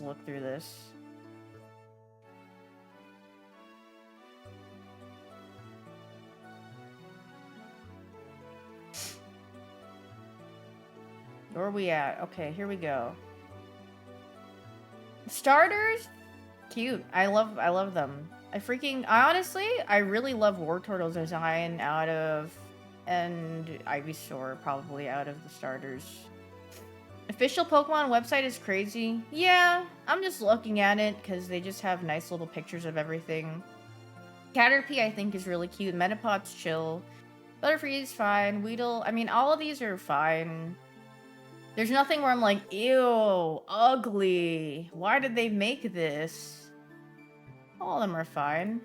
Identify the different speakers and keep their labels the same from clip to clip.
Speaker 1: look through this. Where are we at? Okay, here we go. Starters? Cute. I love them. I honestly, I really love War Turtle's design out of, and Ivysaur probably out of the starters. Official Pokemon website is crazy. Yeah, I'm just looking at it because they just have nice little pictures of everything. Caterpie I think is really cute. Metapod's chill. Butterfree is fine. Weedle, I mean, all of these are fine. There's nothing where I'm like, ew, ugly. Why did they make this? All of them are fine.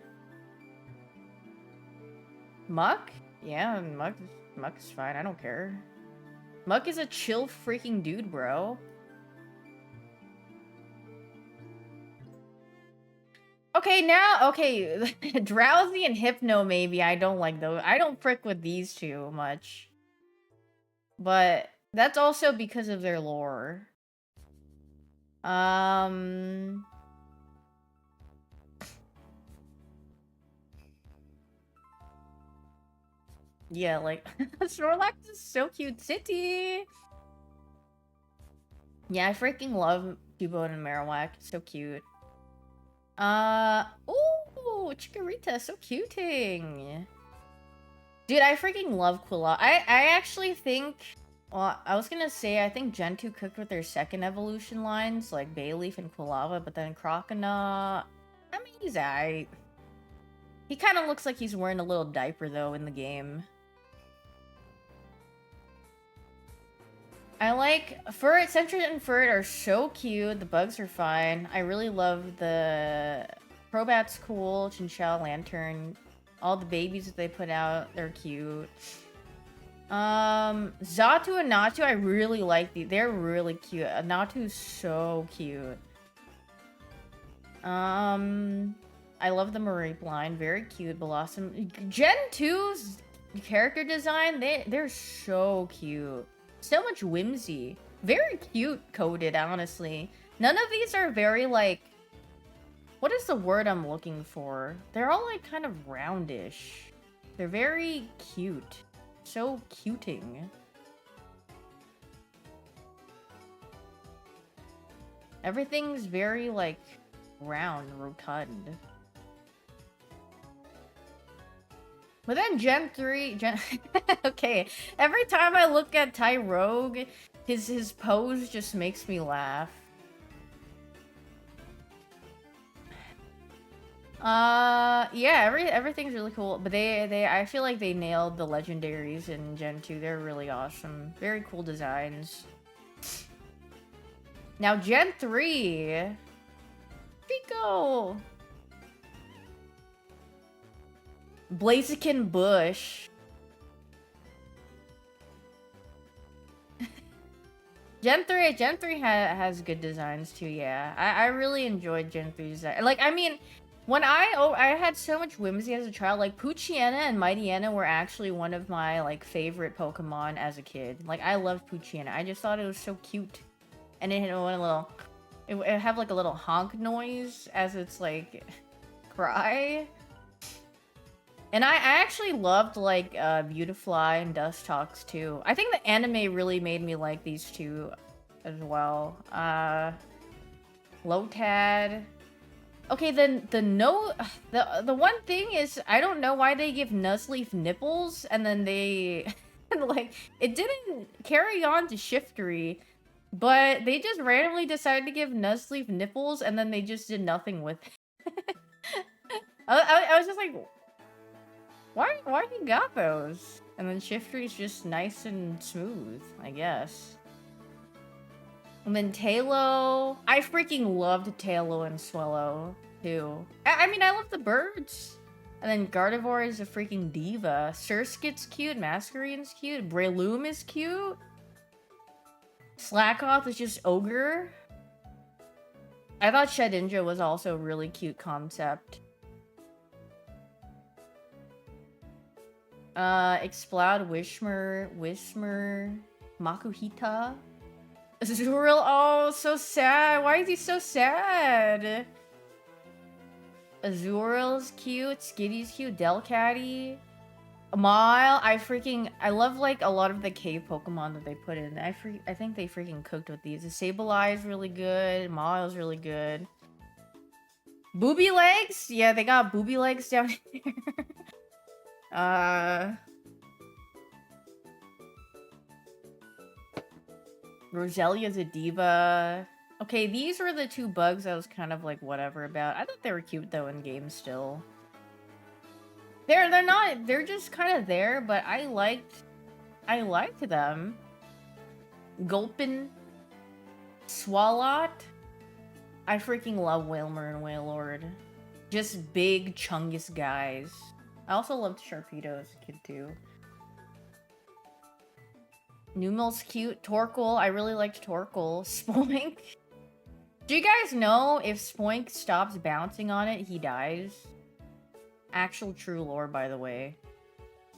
Speaker 1: Muck? Yeah, Muck is fine. I don't care. Muck is a chill freaking dude, bro. Okay, now, okay. Drowsy and Hypno, maybe. I don't like those. I don't frick with these two much. But that's also because of their lore. Yeah, like, Snorlax is so cute. City! Yeah, I freaking love Cubone and Marowak. So cute. Ooh, Chikorita, so cuting. Dude, I freaking love Quilava. I actually think, well, I was gonna say, I think Gen 2 cooked with their second evolution lines, like Bayleaf and Quilava, but then Croconaw, I mean, he's aight. He kind of looks like he's wearing a little diaper, though, in the game. I like Furret. Sentret and Furret are so cute. The bugs are fine. I really love the Crobat's cool. Chinchilla, Lantern. All the babies that they put out, they're cute. Xatu and Natu, I really like these. They're really cute. Natu's so cute. I love the Mareep line. Very cute. Blossom. Gen 2's character design, they're so cute. So much whimsy. Very cute coded, honestly. None of these are very, like... What is the word I'm looking for? They're all, like, kind of roundish. They're very cute. So cuting. Everything's very, like, round, rotund. But then Gen 3... Okay, every time I look at Tyrogue, his pose just makes me laugh. Yeah, everything's really cool, but I feel like they nailed the legendaries in Gen 2. They're really awesome. Very cool designs. Now Gen 3... Pico! Blaziken Bush. Gen 3 has good designs too, yeah. I really enjoyed Gen 3's design. Like, I mean, when I had so much whimsy as a child, like, Poochyena and Mightyena were actually one of my, like, favorite Pokemon as a kid. Like, I loved Poochyena. I just thought it was so cute. And it had a little... It would have, like, a little honk noise as it's, like, cry. And I actually loved, like, Beautifly and Dustox, too. I think the anime really made me like these two as well. Lotad. Okay, then the one thing is, I don't know why they give Nuzleaf nipples, and then they... like, it didn't carry on to Shiftry, but they just randomly decided to give Nuzleaf nipples, and then they just did nothing with it. I was just like... Why you got those? And then Shiftry's just nice and smooth, I guess. And then Tailo... I freaking loved Tailo and Swellow, too. I mean, I love the birds. And then Gardevoir is a freaking diva. Surskit's cute, Masquerade's cute, Breloom is cute. Slackoth is just ogre. I thought Shedinja was also a really cute concept. Exploud, Whismur, Makuhita. Azurill, oh, so sad. Why is he so sad? Azurill's cute. Skitty's cute. Delcatty. Mile, I love like a lot of the cave Pokemon that they put in. I think they freaking cooked with these. The Sableye is really good. Mile's really good. Booby legs? Yeah, they got booby legs down here. Roselia's a diva. Okay, these were the two bugs I was kind of like whatever about. I thought they were cute though in game still. They're just kind of there, but I liked them. Gulpin, Swalot. I freaking love Wailmer and Wailord. Just big chungus guys. I also loved Sharpedo as a kid too. Numel's cute. Torkoal, I really liked Torkoal. Spoink. Do you guys know if Spoink stops bouncing on it, he dies? Actual true lore, by the way.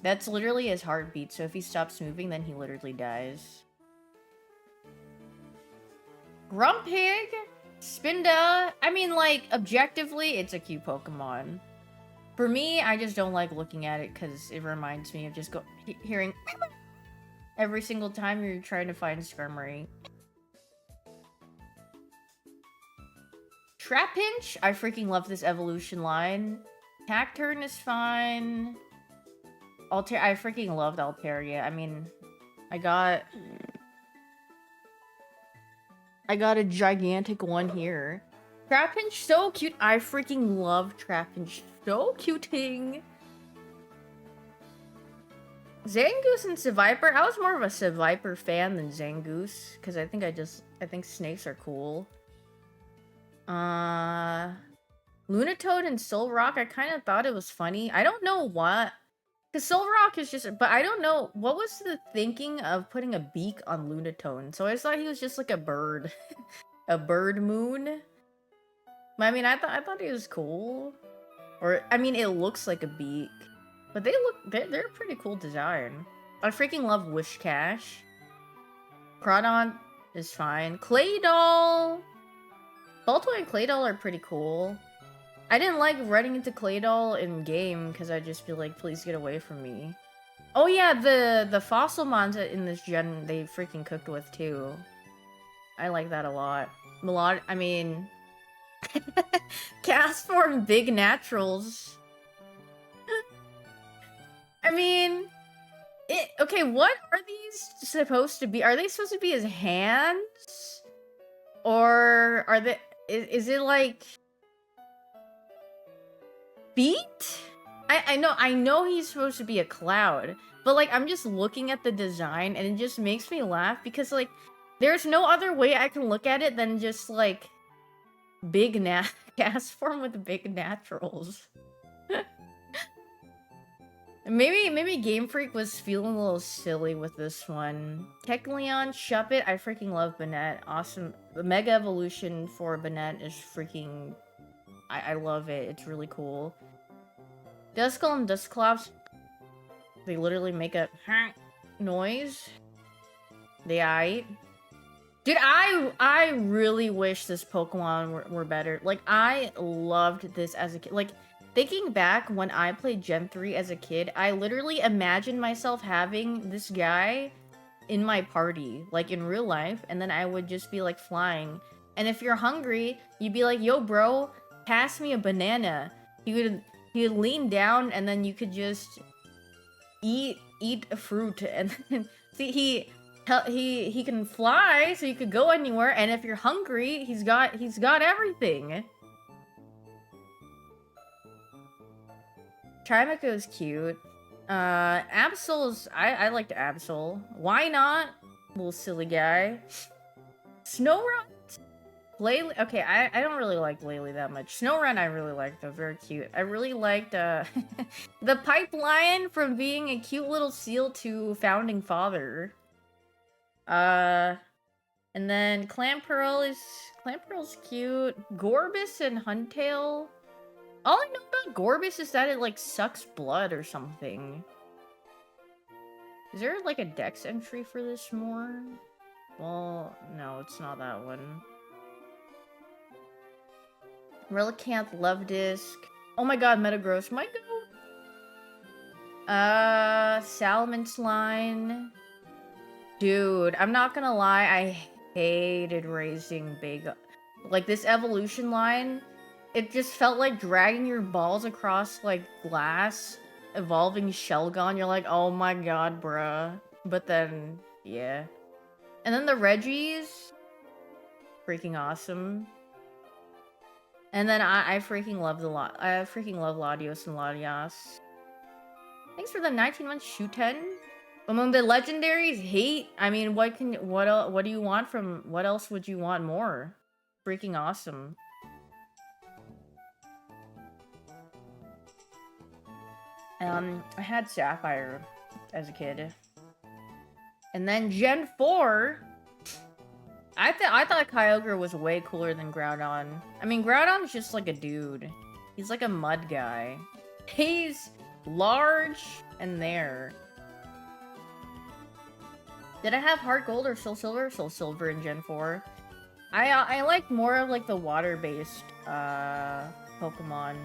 Speaker 1: That's literally his heartbeat, so if he stops moving, then he literally dies. Grumpig! Spinda! I mean, like, objectively, it's a cute Pokemon. For me, I just don't like looking at it, because it reminds me of just hearing every single time you're trying to find Skarmory. Trapinch! I freaking love this evolution line. Cacturne is fine. I freaking loved Altaria. I mean, I got a gigantic one here. Trapinch, so cute. I freaking love Trapinch. So cuting. Zangoose and Seviper. I was more of a Seviper fan than Zangoose. Because I think snakes are cool. Lunatoad and Solrock, I kind of thought it was funny. I don't know what. Because Solrock is just... But I don't know. What was the thinking of putting a beak on Lunatone? So I just thought he was just like a bird. A bird moon. But I mean, I thought he was cool. Or, I mean, it looks like a beak. But they're a pretty cool design. I freaking love Wishcash. Crawdon is fine. Claydol! Baltoy and Claydol are pretty cool. I didn't like running into Claydol in game because I just feel like, please get away from me. Oh yeah, the fossil mons in this gen they freaking cooked with too. I like that a lot. I mean, cast form big naturals. I mean, okay, what are these supposed to be? Are they supposed to be his hands? Or are they, is it like feet? I know he's supposed to be a cloud, but like I'm just looking at the design and it just makes me laugh because like there's no other way I can look at it than just like big cast form with big naturals. Maybe Game Freak was feeling a little silly with this one. Kecleon, Shuppet, I freaking love Banette. Awesome. The Mega Evolution for Banette is freaking... I love it. It's really cool. Duskull and Dusclops, they literally make a noise. They aight. Dude, I really wish this Pokemon were better. Like, I loved this as a kid. Like, thinking back when I played Gen 3 as a kid, I literally imagined myself having this guy in my party, like in real life, and then I would just be like flying. And if you're hungry, you'd be like, yo bro, pass me a banana. He would lean down and then you could just eat a fruit, and then see he can fly, so you could go anywhere, and if you're hungry, he's got everything. Trimaco is cute. Absol's... I liked Absol. Why not? Little silly guy. Snowrun? Glalie... Okay, I don't really like Glalie that much. Snowrun I really liked, though. Very cute. I really liked, the Pipe Lion from being a cute little seal to founding father. And then Clamperl's cute. Gorbis and Huntail... All I know about Gorbis is that it, like, sucks blood or something. Is there, like, a dex entry for this more? Well, no, it's not that one. Relicanth, Love Disc. Oh my god, Metagross, my god. Salamence line. Dude, I'm not gonna lie, I hated raising big. Like, this evolution line, it just felt like dragging your balls across, like, glass, evolving Shelgon. You're like, oh my god, bruh. But then, yeah. And then the Reggies, freaking awesome. And then I freaking love I freaking love Latios and Latias. Thanks for the 19-month Shuten. Among the legendaries, hate. I mean, what do you want from? What else would you want more? Freaking awesome. I had Sapphire as a kid, and then Gen 4. I thought Kyogre was way cooler than Groudon. I mean, Groudon's just like a dude. He's like a mud guy. He's large and there. Did I have Heart Gold or Soul Silver? Soul Silver in Gen 4. I like more of like the water-based Pokemon.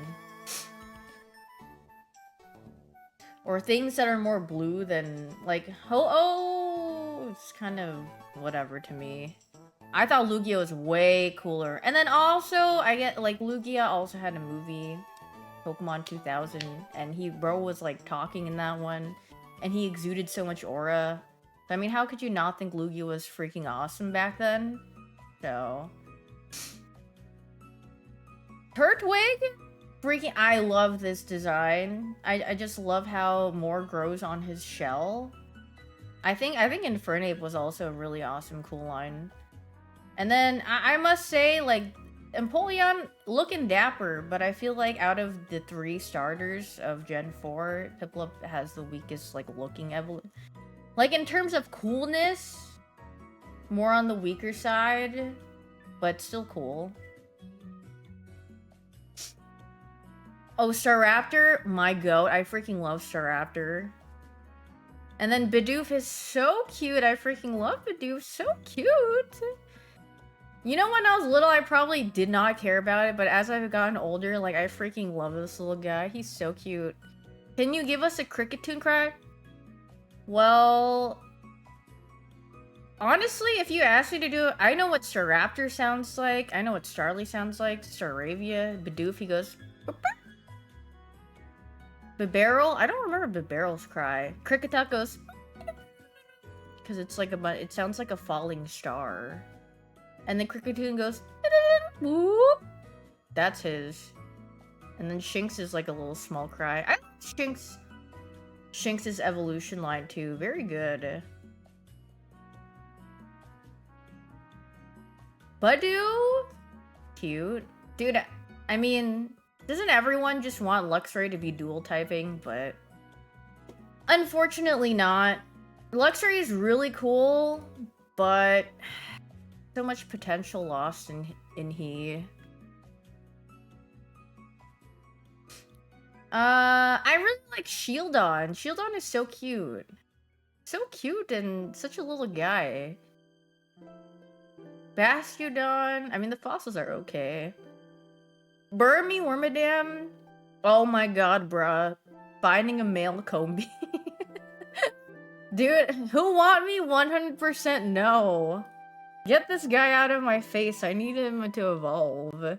Speaker 1: Or things that are more blue than like Ho-Oh. It's kind of whatever to me. I thought Lugia was way cooler. And then also I get like Lugia also had a movie, Pokemon 2000, and bro was like talking in that one, and he exuded so much aura. I mean, how could you not think Lugia was freaking awesome back then? So... Turtwig? Freaking... I love this design. I just love how more grows on his shell. I think Infernape was also a really awesome, cool line. And then, I must say, like, Empoleon looking dapper, but I feel like out of the 3 starters of Gen 4, Piplup has the weakest, like, looking evolution. Like, in terms of coolness, more on the weaker side, but still cool. Oh, Staraptor, my goat. I freaking love Staraptor. And then Bidoof is so cute. I freaking love Bidoof. So cute. You know, when I was little, I probably did not care about it, but as I've gotten older, like, I freaking love this little guy. He's so cute. Can you give us a Cricketune cry? Well, honestly, if you asked me to do it, I know what Staraptor sounds like. I know what Starly sounds like. Staravia, Bidoof, he goes... Bibarel? I don't remember Bibarel's cry. Kricketuk goes... Because it's like it sounds like a falling star. And then Cricketune goes... Whoop. That's his. And then Shinx is like a little small cry. I like Shinx's evolution line too. Very good. Badoo? Cute. Dude, I mean, doesn't everyone just want Luxray to be dual typing? But unfortunately not. Luxray is really cool, but so much potential lost in he. I really like Shieldon. Shieldon is so cute. So cute and such a little guy. Bastiodon. I mean, the fossils are okay. Burmy Wormadam. Oh my god, bruh. Finding a male Combi. Dude, who want me? 100% no. Get this guy out of my face. I need him to evolve.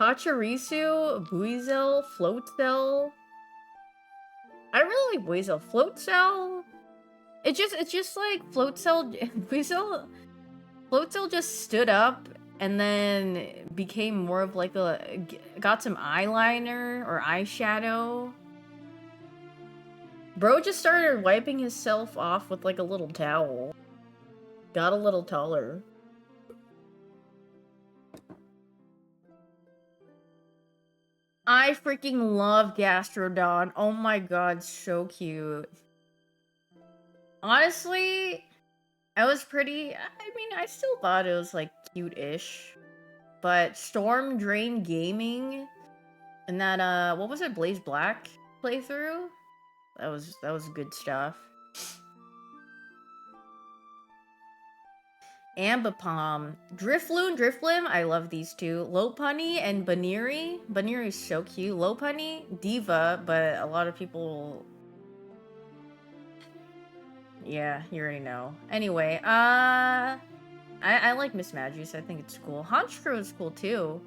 Speaker 1: Pachirisu, Buizel, Floatzel. I really like Buizel. Floatzel? It's just like Floatzel, Buizel. Floatzel just stood up and then became more of like got some eyeliner or eyeshadow. Bro just started wiping himself off with like a little towel. Got a little taller. I freaking love Gastrodon. Oh my god, so cute. Honestly, I was pretty... I mean, I still thought it was, like, cute-ish. But Storm Drain Gaming and that, what was it, Blaze Black playthrough? That was good stuff. Ambipom. Drifloon, I love these two. Lopunny and Baniri. Baniri is so cute. Lopunny, Diva, but a lot of people... Yeah, you already know. Anyway, I like Miss Magius. I think it's cool. Honchkrow is cool too.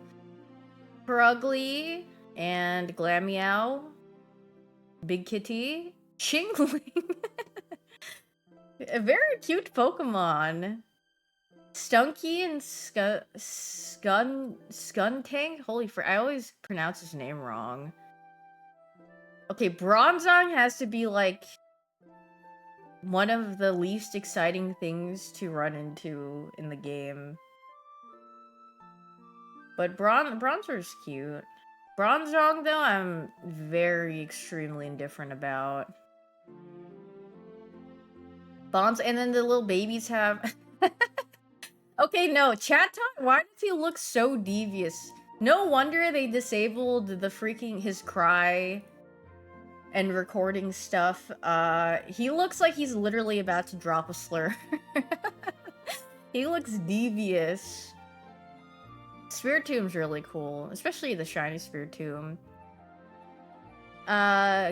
Speaker 1: Perugly and Glameow. Big Kitty. Chingling. A very cute Pokemon. Stunky and Skuntank? Holy frick, I always pronounce his name wrong. Okay, Bronzong has to be like one of the least exciting things to run into in the game. But Bronzor's cute. Bronzong, though, I'm very extremely indifferent about. And then the little babies have... Okay, no, Chatot, why does he look so devious? No wonder they disabled the freaking his cry and recording stuff. He looks like he's literally about to drop a slur. He looks devious. Spiritom's really cool, especially the shiny Spiritomb.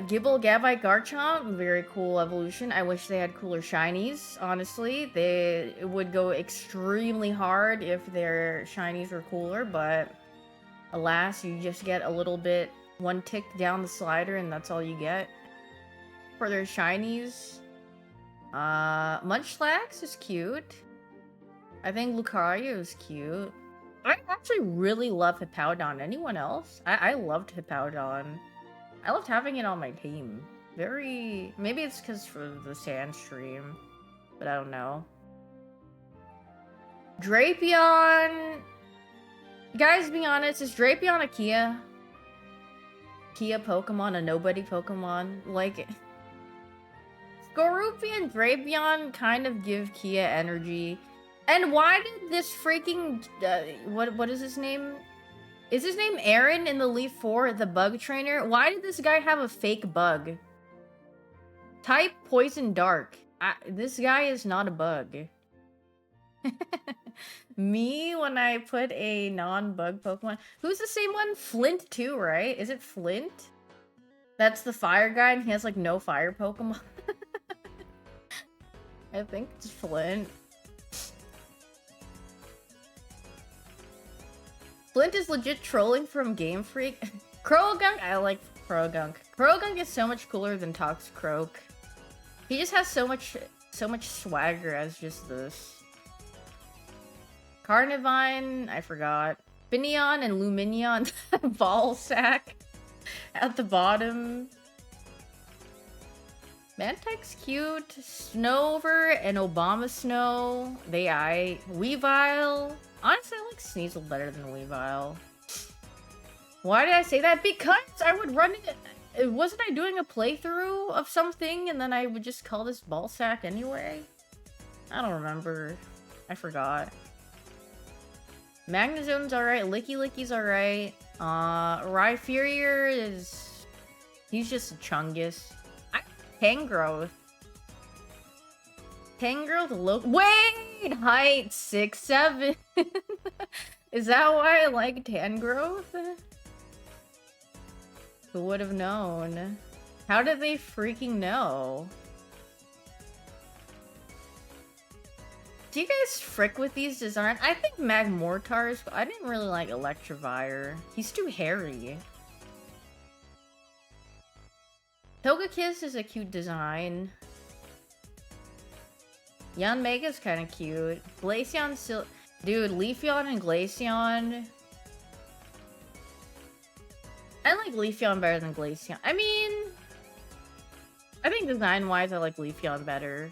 Speaker 1: Gibble, Gabite, Garchomp, very cool evolution. I wish they had cooler shinies, honestly. They would go extremely hard if their shinies were cooler, but alas, you just get a little bit, one tick down the slider, and that's all you get for their shinies. Munchlax is cute. I think Lucario is cute. I actually really love Hippowdon. Anyone else? I loved Hippowdon. I loved having it on my team. Maybe it's because for the sand stream, but I don't know. Drapion. Guys, be honest, is Drapion a Kia Pokemon, a nobody Pokemon? Like, Skorupi and Drapion kind of give Kia energy. And why did this freaking, what is his name? Is his name Aaron in the Leaf 4, the bug trainer? Why did this guy have a fake bug? Type Poison Dark. This guy is not a bug. Me, when I put a non-bug Pokemon. Who's the same one? Flint too, right? Is it Flint? That's the fire guy and he has like no fire Pokemon. I think it's Flint. Flint is legit trolling from Game Freak. Croagunk? I like Croagunk. Croagunk is so much cooler than Toxicroak. He just has so much swagger as just this. Carnivine, I forgot. Finneon and Luminion ball sack at the bottom. Mantic's cute. Snover and Obama Snow. Weavile. Honestly, I like Sneasel better than Weavile. Why did I say that? Because I would run it. Wasn't I doing a playthrough of something and then I would just call this Ballsack anyway? I don't remember. I forgot. Magnezone's alright. Licky Licky's alright. Rhyperior is... He's just a Chungus. Tangrowth. Tangrowth Wait! Height 6'7". Is that why I like Tangrowth? Who would have known? How did they freaking know? Do you guys frick with these designs? I think Magmortars, but I didn't really like Electivire. He's too hairy. Togekiss is a cute design. Yanmega's kind of cute. Glaceon still... Dude, Leafeon and Glaceon... I like Leafeon better than Glaceon. I mean... I think design-wise, I like Leafeon better.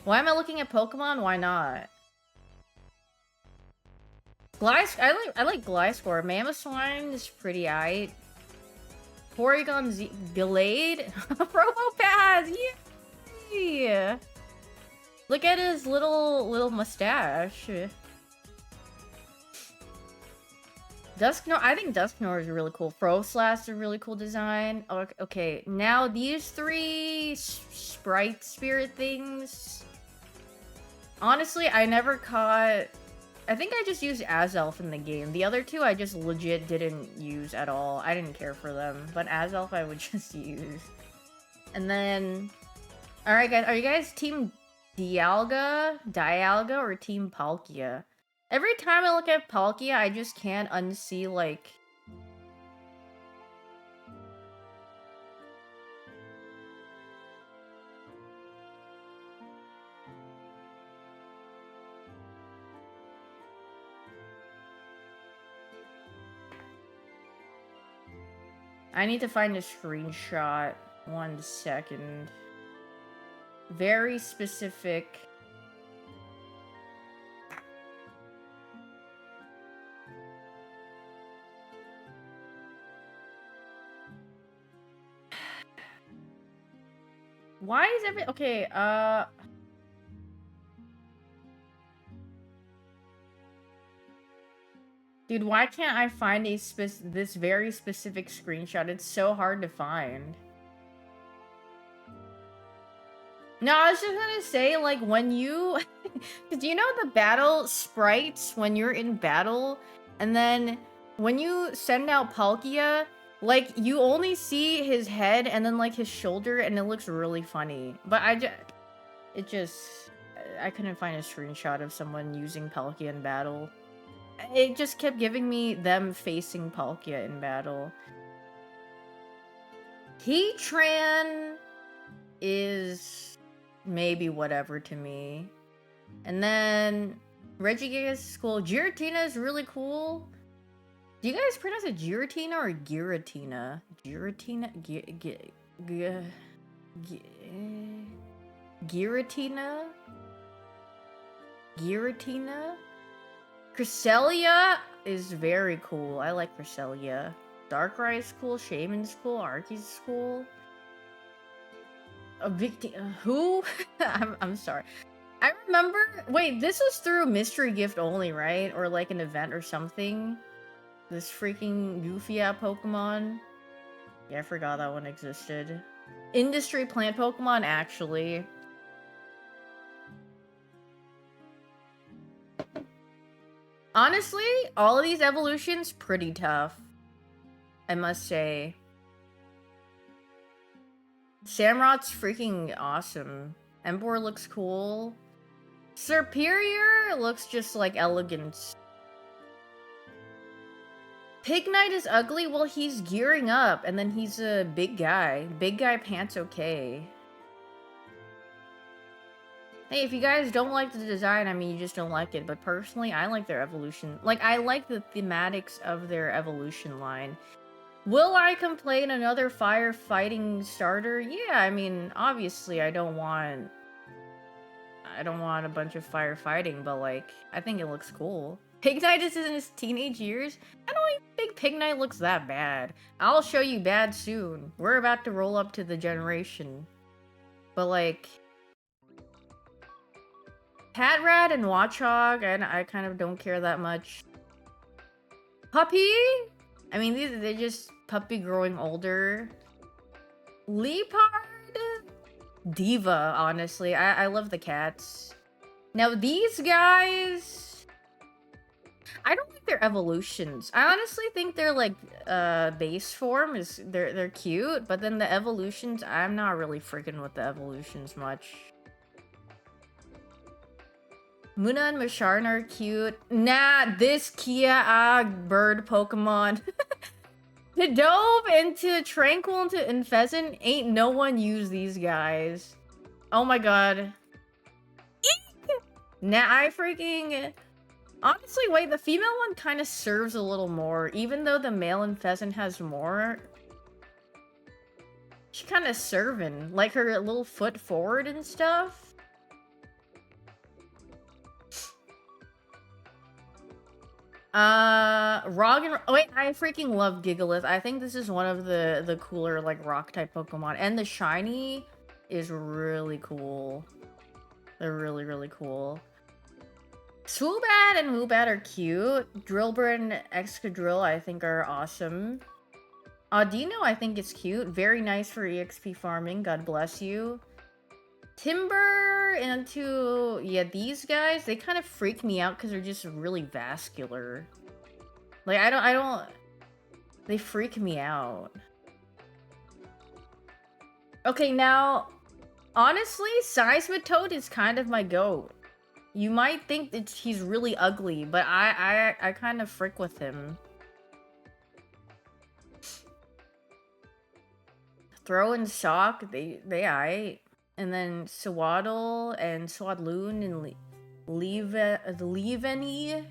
Speaker 1: Why am I looking at Pokemon? Why not? I like Gliscor. Mamoswine is pretty aight. Porygon Glade? Promopaz! Yeah! Look at his little mustache. Dusknoir, I think Dusknoir is really cool. Froslass is a really cool design. Okay, now these three sprite spirit things. Honestly, I never caught... I think I just used Azelf in the game. The other two I just legit didn't use at all. I didn't care for them. But Azelf I would just use. And then... Alright guys, are you guys Team Dialga, or Team Palkia? Every time I look at Palkia, I just can't unsee, like... I need to find a screenshot. 1 second. Very specific. Why is okay, dude, why can't I find this very specific screenshot? It's so hard to find. No, I was just gonna say, like, when you... Because you know the battle sprites when you're in battle, and then when you send out Palkia, like, you only see his head and then, like, his shoulder, and it looks really funny. But I couldn't find a screenshot of someone using Palkia in battle. It just kept giving me them facing Palkia in battle. Heatran is maybe whatever to me. And then Regigigas is cool. Giratina is really cool. Do you guys pronounce it Giratina or Giratina? Giratina? Giratina? Giratina? Cresselia is very cool. I like Cresselia. Darkrai is cool. Shaman's cool. Arceus cool. Who? I'm sorry. I remember... Wait, this was through Mystery Gift only, right? Or like an event or something? This freaking goofy-ass Pokemon? Yeah, I forgot that one existed. Industry plant Pokemon, actually. Honestly, all of these evolutions, pretty tough. I must say. Samurot's freaking awesome. Emboar looks cool. Superior looks just like elegance. Pignite is ugly? Well, he's gearing up, and then he's a big guy. Big guy pants okay. Hey, if you guys don't like the design, I mean, you just don't like it. But personally, I like their evolution. Like, I like the thematics of their evolution line. Will I complain another firefighting starter? Yeah, I mean, obviously, I don't want a bunch of firefighting, but, like, I think it looks cool. Pignite is in his teenage years? I don't even think Pignite looks that bad. I'll show you bad soon. We're about to roll up to the generation. But, like... Patrat and Watchog, I kind of don't care that much. Puppy? I mean, they're just puppy growing older. Leopard? Diva, honestly. I love the cats. Now, these guys... I don't like their evolutions. I honestly think they're like, base form is... They're cute, but then the evolutions, I'm not really freaking with the evolutions much. Muna and Masharn are cute. Nah, this Kia bird Pokemon. Pidove into Tranquil and Pheasant, ain't no one use these guys. Oh my god. Eek! Nah, I freaking... Honestly, wait, the female one kind of serves a little more. Even though the male and Pheasant has more. She kind of serving. Like her little foot forward and stuff. Wait, I freaking love Gigalith. I think this is one of the cooler, like, rock-type Pokemon. And the shiny is really cool. They're really, really cool. Swoobat and Woobat are cute. Drillbur and Excadrill, I think, are awesome. Audino, I think, is cute. Very nice for EXP farming. God bless you. Timber... more into, yeah, these guys, they kind of freak me out because they're just really vascular. Like, I don't, they freak me out. Okay, now, honestly, Seismitoad is kind of my goat. You might think that he's really ugly, but I kind of frick with him. Throw and Sock, they aight. And then Swaddle and Swadloon and Leaveney.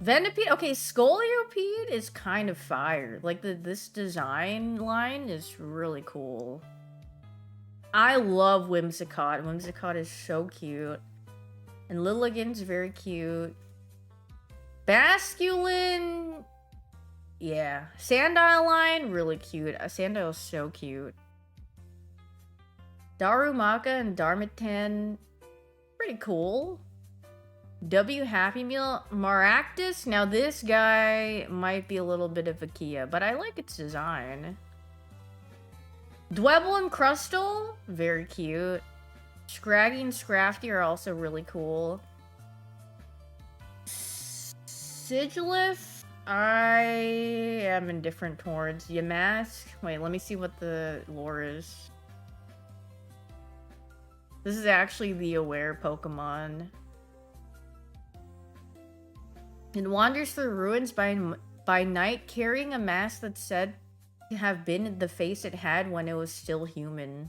Speaker 1: Venipede, okay, Scoliopede is kind of fire. Like, this design line is really cool. I love Whimsicott. Whimsicott is so cute. And Lilligan's very cute. Basculin, yeah. Sandile line, really cute. Sandile's so cute. Darumaka and Darmatan, pretty cool. W Happy Meal, Maractus. Now this guy might be a little bit of a Kia, but I like its design. Dwebble and Crustle, very cute. Scraggy and Scrafty are also really cool. Sigilif, I am indifferent towards. Yamask, wait, let me see what the lore is. This is actually the aware Pokemon. It wanders through ruins by night, carrying a mask that's said to have been the face it had when it was still human.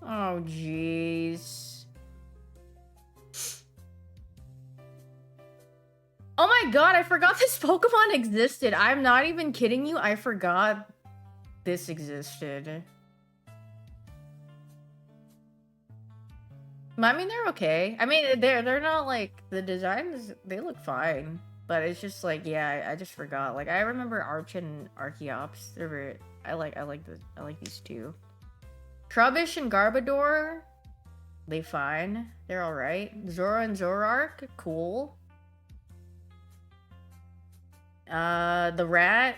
Speaker 1: Oh, jeez. Oh my god, I forgot this Pokemon existed. I'm not even kidding you. I forgot this existed. I mean, they're okay. I mean, they're not like, the designs, they look fine. But it's just like, yeah, I just forgot. Like, I remember Arch and Archeops. They're very, I like these two. Trubbish and Garbodor, they fine. They're alright. Zora and Zoroark, cool. The rat,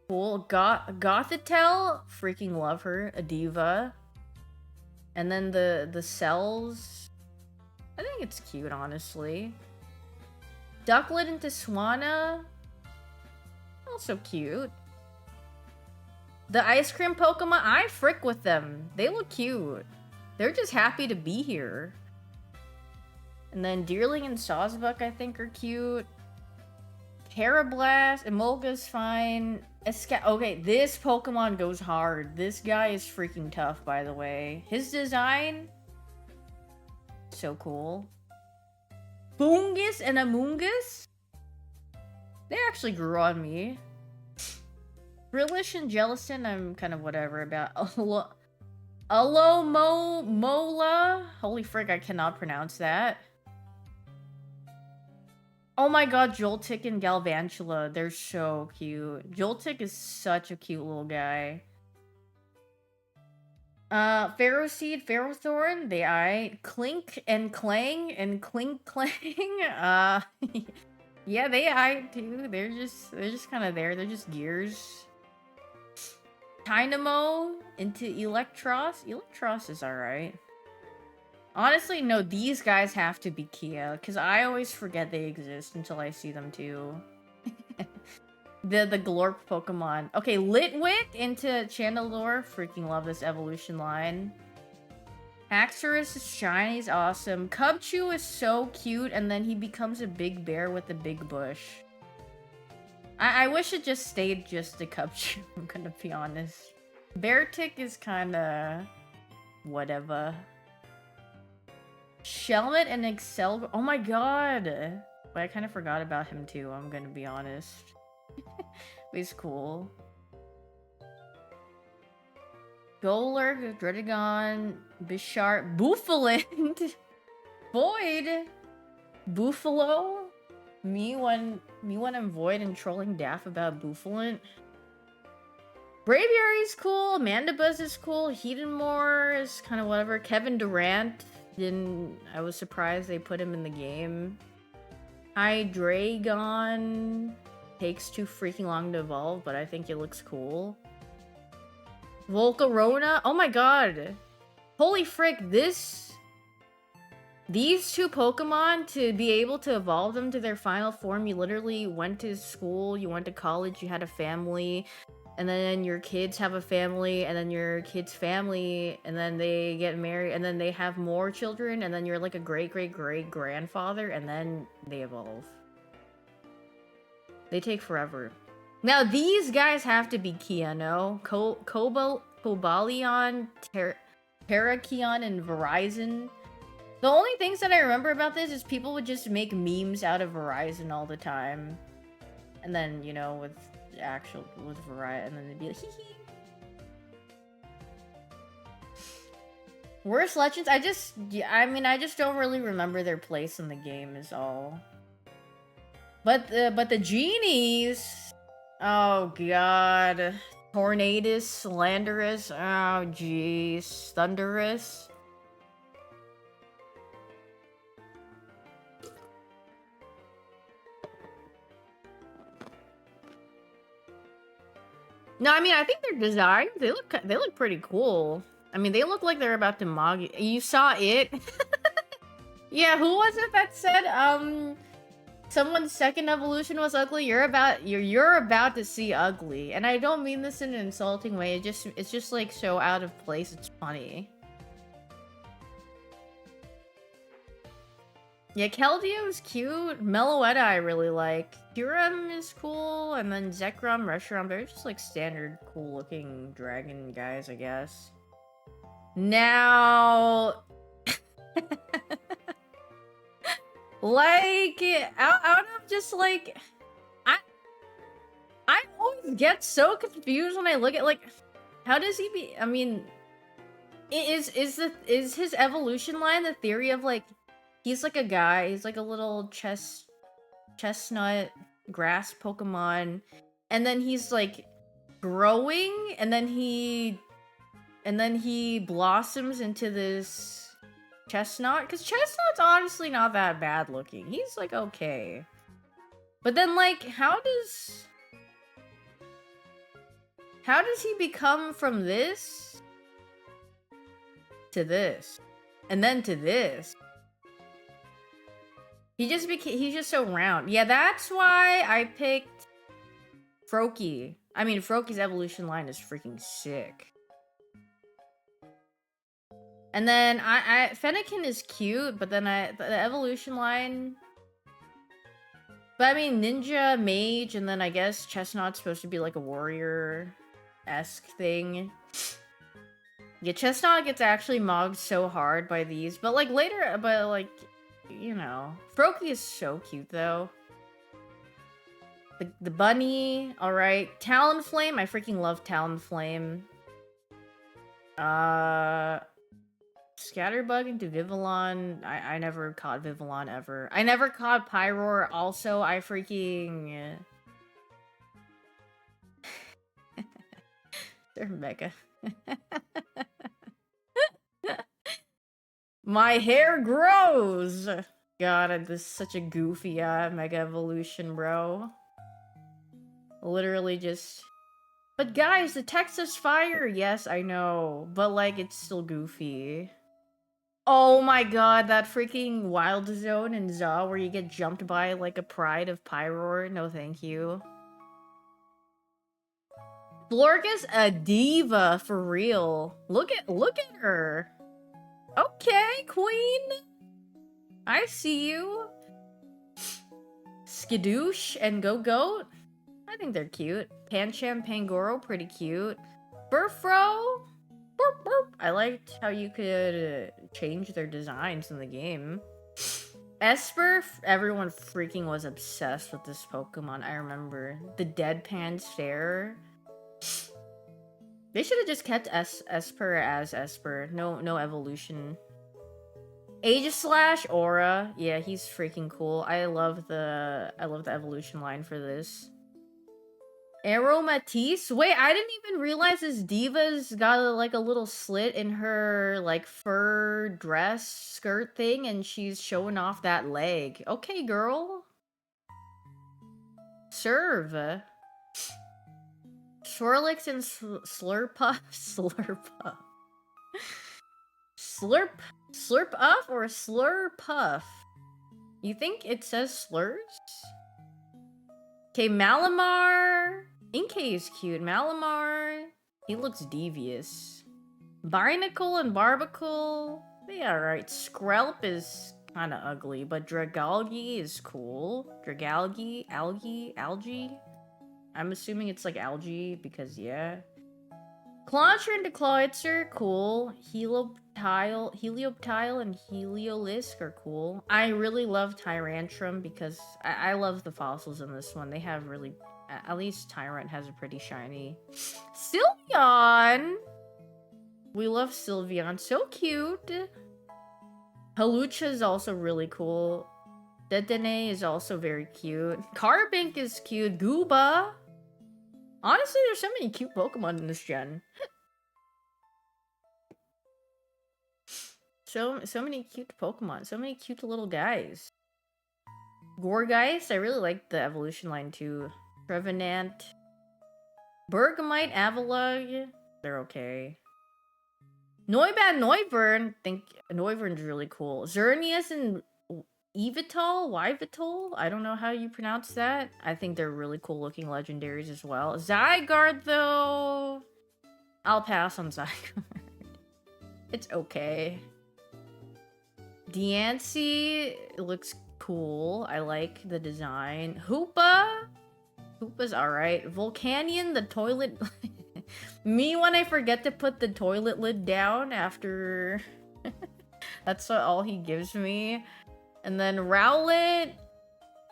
Speaker 1: cool. Gothitelle, freaking love her. A diva. And then the cells, I think it's cute, honestly. Ducklet into Swanna, also cute. The ice cream Pokemon, I frick with them. They look cute. They're just happy to be here. And then Deerling and Sawsbuck, I think, are cute. Terrablast, Emolga's fine. Okay, this Pokemon goes hard. This guy is freaking tough, by the way. His design, so cool. Boongus and Amoongus? They actually grew on me. Brillish and Jellicent, I'm kind of whatever about. Mola? Holy frick, I cannot pronounce that. Oh my god, Joltik and Galvantula, they're so cute. Joltik is such a cute little guy. Ferroseed, Ferrothorn, they aight. Clink and Clang and Clink Clang. Yeah, they aight too. They're just kind of there. They're just gears. Dynamo into Electros. Electros is alright. Honestly, no, these guys have to be Kia, because I always forget they exist until I see them too. the Glorp Pokemon. Okay, Litwick into Chandelure. Freaking love this evolution line. Haxorus is shiny, is awesome. Cubchoo is so cute, and then he becomes a big bear with a big bush. I wish it just stayed just a Cubchoo, I'm gonna be honest. Beartic is kinda whatever. Shelmet and Excel. Oh my god! But I kind of forgot about him too, I'm gonna be honest. He's cool. Golurk, Dredagon, Bishart, Bouffalant, Void, Buffalo. Me when I'm Void and trolling Daff about Bouffalant. Braviary's cool, Mandibuzz is cool, Heatonmore is kind of whatever. Kevin Durant, I was surprised they put him in the game. Hydreigon takes too freaking long to evolve, but I think it looks cool. Volcarona, oh my god! holy frick, these two Pokemon, to be able to evolve them to their final form, you literally went to school, you went to college, you had a family, and then your kids have a family, and then your kids' family, and then they get married, and then they have more children, and then you're like a great-great-great-grandfather, and then they evolve. They take forever. Now, these guys have to be Kiano, Cobalion, Terrakion, and Verizon. The only things that I remember about this is people would just make memes out of Verizon all the time. And then, you know, with Verizon, and then they'd be like, hee hee. Worst legends? I just don't really remember their place in the game is all. But the genies, oh god. Tornadus, Slanderous, oh jeez, Thunderous. No, I mean, I think their designs, they look pretty cool. I mean, they look like they're about to mog you. You saw it? Yeah, who was it that said, someone's second evolution was ugly? You're about to see ugly. And I don't mean this in an insulting way. It's just like so out of place. It's funny. Yeah, Keldeo is cute. Meloetta I really like. Kyurem is cool, and then Zekrom, Reshiram, they're just like standard cool looking dragon guys, I guess. Now like out of just like I always get so confused when I look at like how does he be, I mean, is his evolution line the theory of like he's like a guy, he's like a little chestnut grass Pokemon, and then he's like growing, and then he blossoms into this chestnut, because chestnut's honestly not that bad looking. He's like okay. But then like how does he become from this to this and then to this? He's just so round. Yeah, that's why I picked Froakie. I mean, Froakie's evolution line is freaking sick. And then Fennekin is cute, but then the evolution line. But I mean, Ninja, Mage, and then I guess Chestnut's supposed to be like a warrior-esque thing. Yeah, Chestnut gets actually mogged so hard by these, but like later, but like, you know, Froakie is so cute though. The bunny, all right. Talonflame, I freaking love Talonflame. Scatterbug into Vivillon. I never caught Vivillon ever. I never caught Pyroar. Also, I freaking they're mega. My hair grows. God, this is such a goofy mega evolution, bro. Literally just. But guys, the text is fire. Yes, I know, but like it's still goofy. Oh my god, that freaking wild zone in Zaw where you get jumped by like a pride of Pyroar. No, thank you. Florga's a diva for real. Look at her. Okay, queen. I see you. Skadoosh and Go-Goat. I think they're cute. Pancham, Pangoro, pretty cute. Burfro. Burp, burp. I liked how you could change their designs in the game. Esper, everyone freaking was obsessed with this Pokemon, I remember. The deadpan stare. They should have just kept Esper as Esper. No evolution. Aegislash, Aura. Yeah, he's freaking cool. I love the evolution line for this. Aromatisse? Wait, I didn't even realize this diva's got like a little slit in her like fur dress skirt thing, and she's showing off that leg. Okay, girl. Serve. Swirlix and Slurpuff. Slurpuff. Slurp. Slurp up or slur puff? You think it says slurs? Okay, Malamar. Inkay is cute. Malamar. He looks devious. Binacle and Barbacle. They alright. Skrelp is kind of ugly, but Dragalgi is cool. Dragalgi? Algae? I'm assuming it's like algae because, yeah. Clauncher and Decloitzer, cool. Helioptile and Heliolisk are cool. I really love Tyrantrum because I love the fossils in this one. They have really... At least Tyrant has a pretty shiny... Sylveon! We love Sylveon. So cute! Halucha is also really cool. Dedenne is also very cute. Carbink is cute. Gooba! Honestly, there's so many cute Pokemon in this gen. So many cute Pokemon. So many cute little guys. Gourgeist, I really like the evolution line too. Trevenant. Bergamite, Avalugg. They're okay. Noibat, Noivern. Think Noivern's really cool. Xerneas and Yveltal? I don't know how you pronounce that. I think they're really cool looking legendaries as well. Zygarde, though... I'll pass on Zygarde. It's okay. Diancie looks cool. I like the design. Hoopa? Hoopa's alright. Volcanion, the toilet... Me when I forget to put the toilet lid down after... That's all he gives me. And then Rowlet.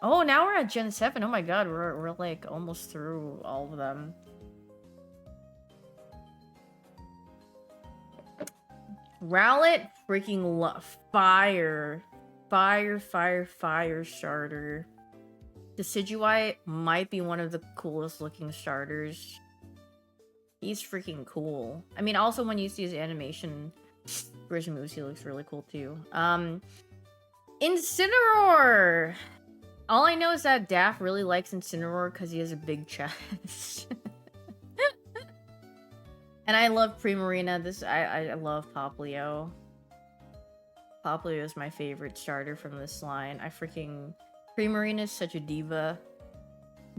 Speaker 1: Oh, now we're at Gen 7. Oh my god, we're like almost through all of them. Rowlet, freaking fire. Fire starter. Decidueye might be one of the coolest looking starters. He's freaking cool. I mean, also when you see his animation for his moves, he looks really cool too. Incineroar! All I know is that Daff really likes Incineroar because he has a big chest. And I love Primarina. I love Poplio. Poplio is my favorite starter from this line. Primarina is such a diva.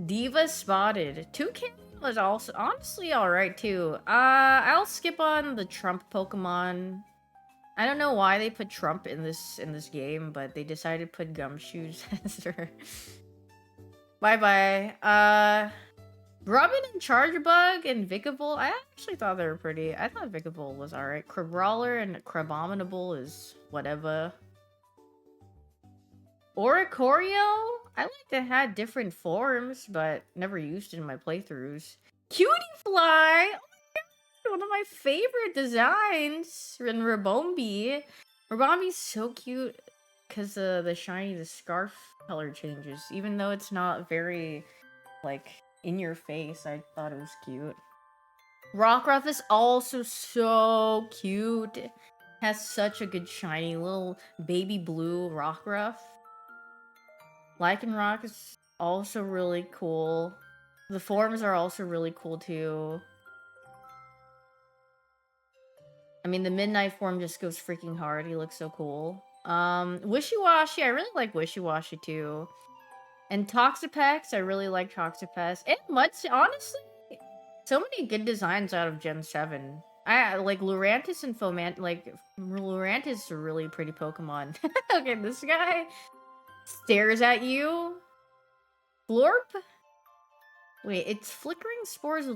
Speaker 1: Diva spotted. Toucan was also honestly alright too. I'll skip on the Trump Pokemon. I don't know why they put Trump in this game, but they decided to put Gumshoes as their... Bye-bye. Robin and Chargebug and Vikavolt, I actually thought they were pretty. I thought Vikavolt was alright. Crabrawler and Crabominable is whatever. Oricorio? I like to have different forms, but never used it in my playthroughs. Cutie Fly! One of my favorite designs in Rabombi. Rabombi's so cute because the scarf color changes. Even though it's not very, like, in your face, I thought it was cute. Rockruff is also so cute. Has such a good shiny little baby blue Rockruff. Lycanroc is also really cool. The forms are also really cool too. I mean, the Midnight form just goes freaking hard. He looks so cool. Wishy-Washy. I really like Wishy-Washy too. And Toxapex. I really like Toxapex. And Mudsi. Honestly, so many good designs out of Gen 7. I like Lurantis and Fomantis. Like, Lurantis is a really pretty Pokemon. Okay, this guy stares at you. Florp? Wait, it's flickering spores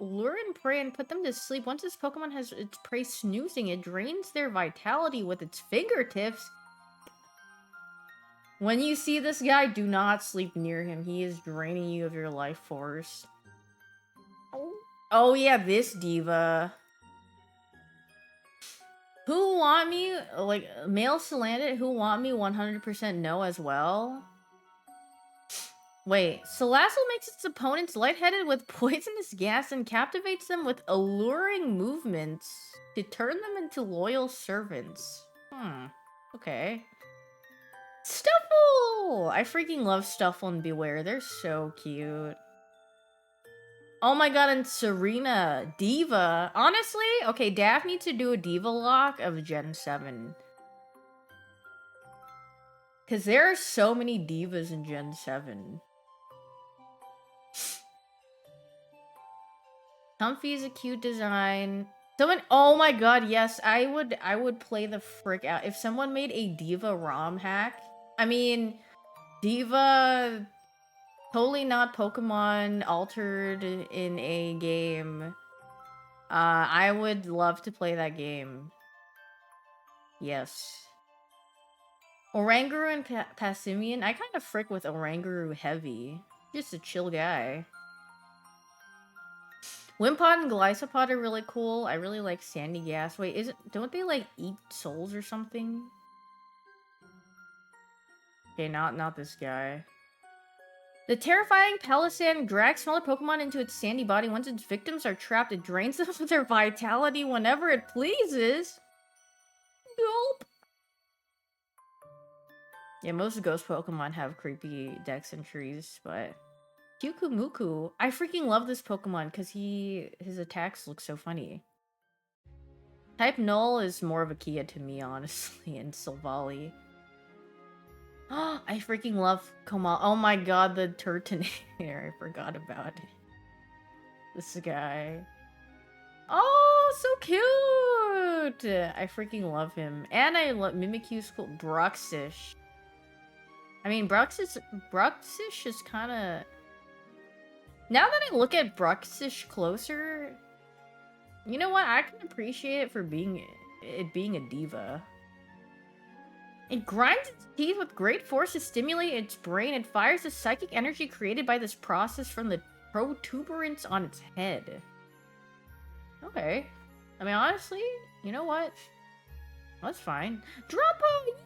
Speaker 1: lure and prey and put them to sleep. Once this Pokemon has its prey snoozing, it drains their vitality with its fingertips. When you see this guy, do not sleep near him. He is draining you of your life force. Oh yeah, this diva. Who want me? Like, male Salandit, who want me 100% no as well? Wait, Salazzle makes its opponents lightheaded with poisonous gas and captivates them with alluring movements to turn them into loyal servants. Okay. Stuffle! I freaking love Stuffle and Beware. They're so cute. Oh my god, and Serena, Diva. Honestly, okay, Daff needs to do a Diva lock of Gen 7. Because there are so many Divas in Gen 7. Comfy is a cute design. Someone, oh my god, yes, I would play the frick out. If someone made a Diva ROM hack, I mean, Diva, totally not Pokemon altered in a game. I would love to play that game. Yes. Oranguru and Passimian, I kind of frick with Oranguru heavy. Just a chill guy. Wimpod and Glycopod are really cool. I really like Sandy Gas. Wait, don't they like eat souls or something? Okay, not this guy. The terrifying Palisand drags smaller Pokemon into its sandy body. Once its victims are trapped, it drains them of their vitality whenever it pleases. Gulp. Yeah, most ghost Pokemon have creepy decks and trees, but... Kyukumuku. I freaking love this Pokemon because his attacks look so funny. Type Null is more of a Kia to me, honestly, and Silvally. Oh, I freaking love Komal. Oh my god, the Turtonator. I forgot about it. This guy. Oh, so cute! I freaking love him. And I love Mimikyu's cool. Bruxish. I mean, Bruxish is kind of... Now that I look at Bruxish closer, you know what? I can appreciate it for being a diva. It grinds its teeth with great force to stimulate its brain. It fires the psychic energy created by this process from the protuberance on its head. Okay. I mean, honestly, you know what? That's fine. Droppo!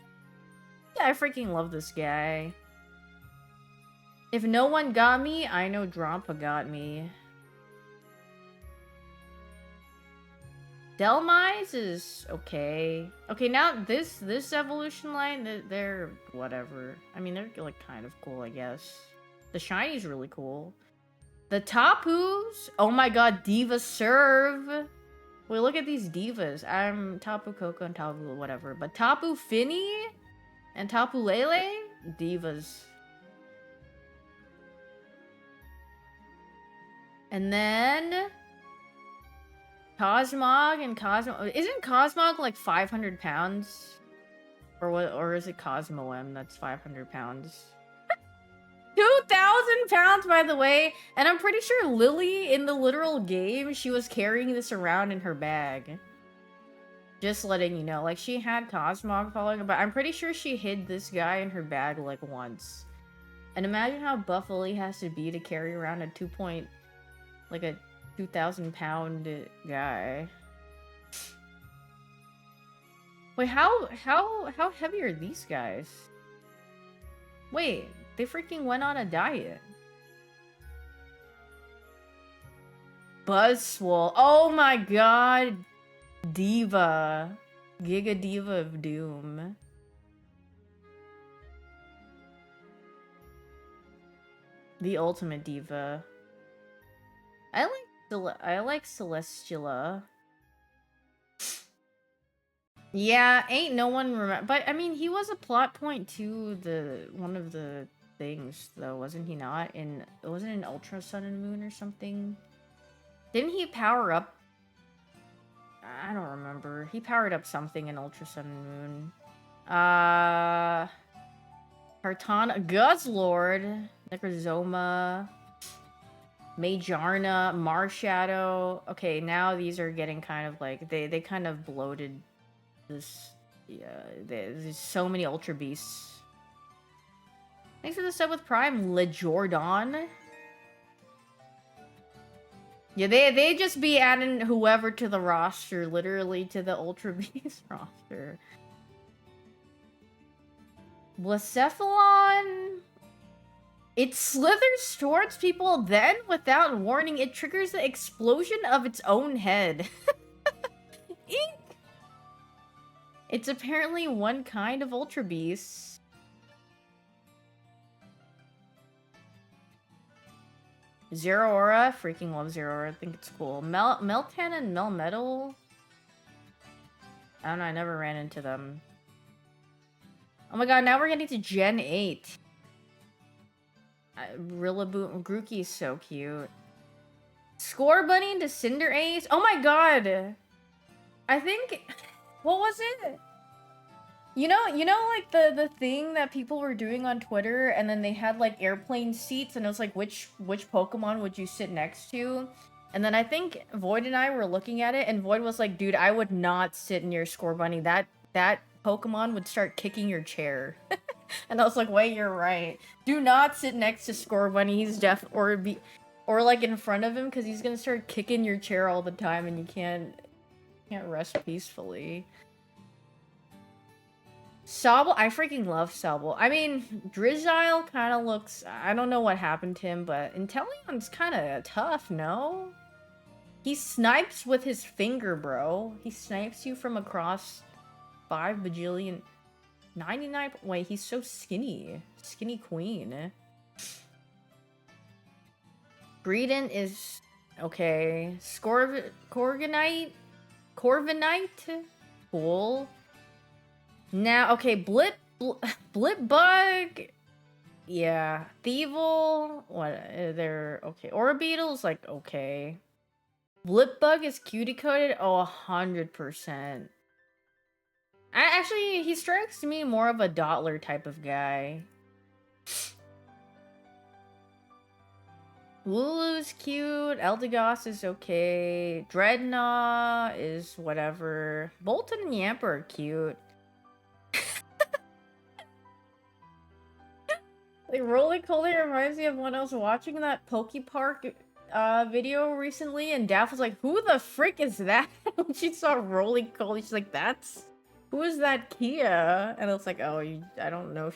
Speaker 1: Yeah, I freaking love this guy. If no one got me, I know Drampa got me. Delmise is okay. Okay, now this evolution line, they're whatever. I mean, they're like kind of cool, I guess. The shiny's really cool. The Tapus, oh my god, Diva Serve. Wait, look at these divas. I'm Tapu Koko and Tapu whatever, but Tapu Finny and Tapu Lele, divas. And then Cosmog and Cosmo. Isn't Cosmog like 500 pounds? Or what? Or is it Cosmo M that's 500 pounds? 2,000 pounds, by the way. And I'm pretty sure Lily in the literal game, she was carrying this around in her bag. Just letting you know. Like, she had Cosmog following her, but I'm pretty sure she hid this guy in her bag like once. And imagine how buff Lily has to be to carry around a 2,000 pound guy. Wait, how heavy are these guys? Wait, they freaking went on a diet. Buzzswole. Oh my god. Diva. Giga Diva of Doom. The ultimate diva. I like Celestula. Yeah, ain't no one remember. But I mean, he was a plot point to one of the things, though, wasn't he not? Wasn't it in Ultra Sun and Moon or something? Didn't he power up? I don't remember. He powered up something in Ultra Sun and Moon. Kartana, Guzzlord, Necrozoma, Majarna, Marshadow. Okay, now these are getting kind of like they kind of bloated this. Yeah, there's so many Ultra Beasts. Thanks for the sub with Prime, LeJordan. Yeah, they just be adding whoever to the roster, literally to the Ultra Beast roster. Blacephalon. It slithers towards people, then, without warning, it triggers the explosion of its own head. Eek! It's apparently one kind of Ultra Beast. Zero Aura, freaking love Zero Aura. I think it's cool. Meltan and Melmetal. I don't know, I never ran into them. Oh my god, now we're getting to Gen 8. Rillaboom Grookey is so cute. Score Bunny into Cinderace. Oh my god! I think... What was it? You know, like the thing that people were doing on Twitter, and then they had like airplane seats, and it was like which Pokemon would you sit next to? And then I think Void and I were looking at it, and Void was like, "Dude, I would not sit near Scorbunny. That Pokemon would start kicking your chair." And I was like, "Wait, you're right. Do not sit next to Scorbunny. He's or like in front of him, because he's gonna start kicking your chair all the time, and you can't rest peacefully." Sobble, I freaking love Sobble. I mean, Drizzile kind of looks... I don't know what happened to him, but Inteleon's kind of tough, no? He snipes with his finger, bro. He snipes you from across 5 bajillion... 99... Wait, he's so skinny. Skinny queen. Greedent is... okay. Corviknight? Cool. Now, okay, Blip Bug, yeah, Thievul, what, they're okay. Orbeetle's like, okay. Blip Bug is cutie coded, oh, 100%. Actually, he strikes me more of a Dottler type of guy. Lulu's cute, Eldegoss is okay, Dreadnought is whatever. Bolton and Yamper are cute. Like, Roly-Poly reminds me of when I was watching that Pokepark video recently, and Daff was like, "Who the frick is that?" When she saw Roly-Poly, she's like, who is that Kia? And I was like, oh, I don't know.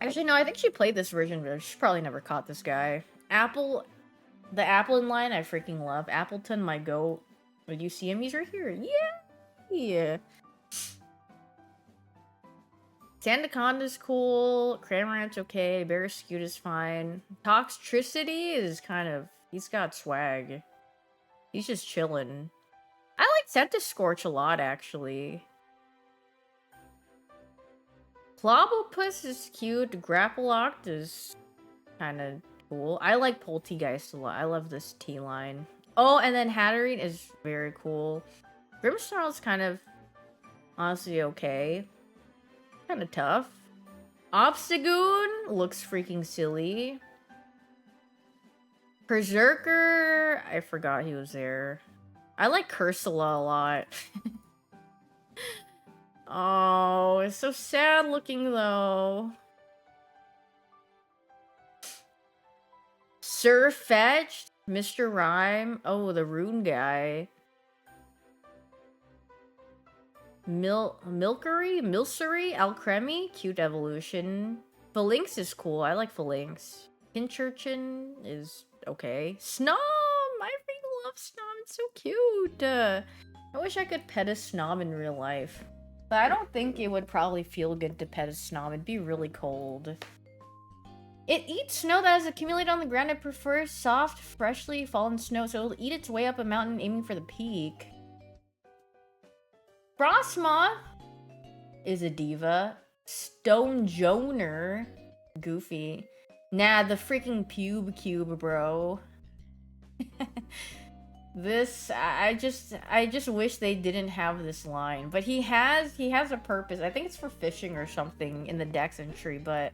Speaker 1: Actually, no, I think she played this version, but she's probably never caught this guy. The Applin line, I freaking love. Appleton, my goat. Did you see him? He's right here. Yeah. Sandaconda's cool. Cramorant's okay. Barraskewda is fine. Toxtricity is kind of... he's got swag. He's just chilling. I like Centiskorch a lot, actually. Clobblepus is cute. Grapploct is kind of cool. I like Poltegeist a lot. I love this T-line. Oh, and then Hatterene is very cool. Grimmsnarl's kind of... honestly okay. Kind of tough. Obstagoon looks freaking silly. Berserker, I forgot he was there. I like Cursula a lot. Oh, it's so sad looking though. Surfetched, Mr. Rhyme. Oh, the rune guy. Milcery, Alcremie, cute evolution. Phalanx is cool. I like Phalanx. Pinchurchin is okay. Snom! I freaking love Snom. It's so cute. I wish I could pet a Snom in real life. But I don't think it would probably feel good to pet a Snom. It'd be really cold. It eats snow that has accumulated on the ground. It prefers soft, freshly fallen snow, so it'll eat its way up a mountain aiming for the peak. Frostmoth is a diva. Stonejoner, goofy. Nah, the freaking pube cube, bro. This, I just wish they didn't have this line. But he has a purpose. I think it's for fishing or something in the Dex entry, but